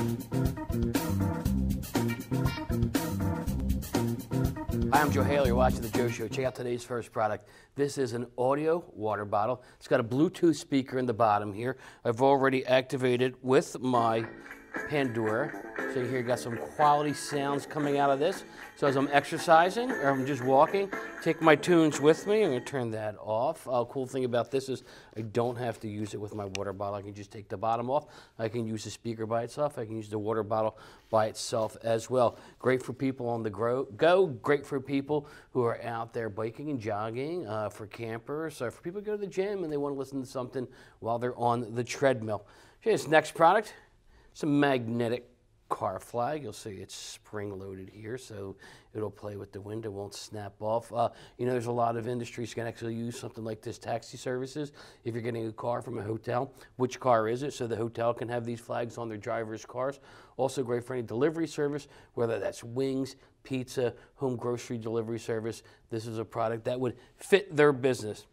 Hi, I'm Joe Haley. You're watching The Joe Show. Check out today's first product. This is an audio water bottle. It's got a Bluetooth speaker in the bottom here. I've already activated with my Pandora. So here you got some quality sounds coming out of this. So as I'm exercising or I'm just walking, take my tunes with me. I'm going to turn that off. Cool thing about this is I don't have to use it with my water bottle. I can just take the bottom off. I can use the speaker by itself. I can use the water bottle by itself as well. Great for people on the go. Great for people who are out there biking and jogging, for campers, for people who go to the gym and they want to listen to something while they're on the treadmill. Okay, this next product, it's a magnetic car flag. You'll see it's spring-loaded here, so it'll play with the wind. It won't snap off. You know, there's a lot of industries can actually use something like this. Taxi services, if you're getting a car from a hotel, which car is it? So the hotel can have these flags on their drivers' cars. Also great for any delivery service, whether that's wings, pizza, home grocery delivery service. This is a product that would fit their business.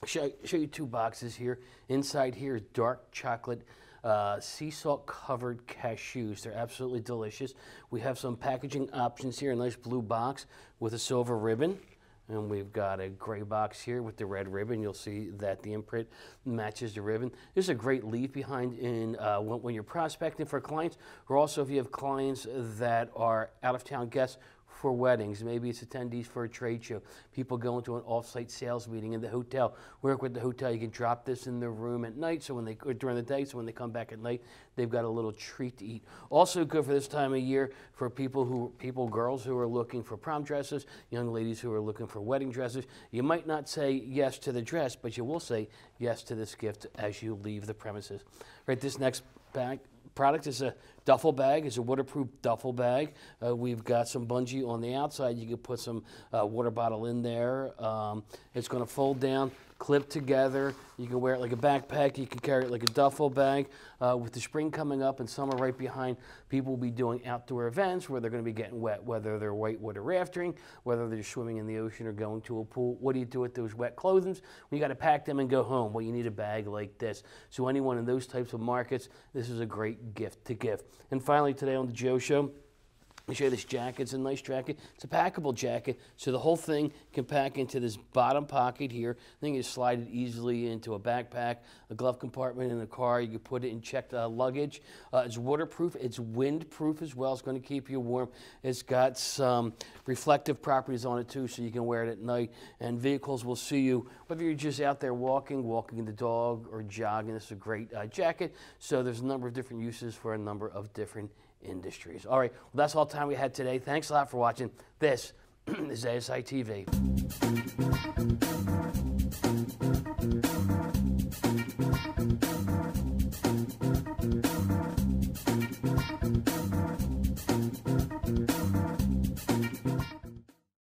Show you two boxes here. Inside here is dark chocolate sea salt covered cashews. They're absolutely delicious. We have some packaging options here, a nice blue box with a silver ribbon. And we've got a gray box here with the red ribbon. You'll see that the imprint matches the ribbon. There's a great leave behind in when you're prospecting for clients, or also if you have clients that are out-of-town guests for weddings. Maybe it's attendees for a trade show. People go into an off-site sales meeting in the hotel. Work with the hotel. You can drop this in their room at night, so when they or during the day, so when they come back at night, they've got a little treat to eat. Also good for this time of year for girls who are looking for prom dresses, young ladies who are looking for wedding dresses. You might not say yes to the dress, but you will say yes to this gift as you leave the premises. Right, this next product is a duffel bag. It's a waterproof duffel bag. We've got some bungee on the outside. You can put some water bottle in there. It's going to fold down, clip together. You can wear it like a backpack. You can carry it like a duffel bag. With the spring coming up and summer right behind, people will be doing outdoor events where they're going to be getting wet, whether they're whitewater rafting, whether they're swimming in the ocean or going to a pool. What do you do with those wet clothing? Well, you got to pack them and go home. Well, you need a bag like this. So anyone in those types of markets, this is a great gift to give. And finally, today on the Joe Show, I'll show you this jacket. It's a nice jacket. It's a packable jacket, so the whole thing can pack into this bottom pocket here. Then you slide it easily into a backpack, a glove compartment in a car. You can put it in checked luggage. It's waterproof. It's windproof as well. It's going to keep you warm. It's got some reflective properties on it too, so you can wear it at night. And vehicles will see you, whether you're just out there walking the dog, or jogging. This is a great jacket. So there's a number of different uses for a number of different industries. All right, well, that's all the time we had today. Thanks a lot for watching. This is ASI TV.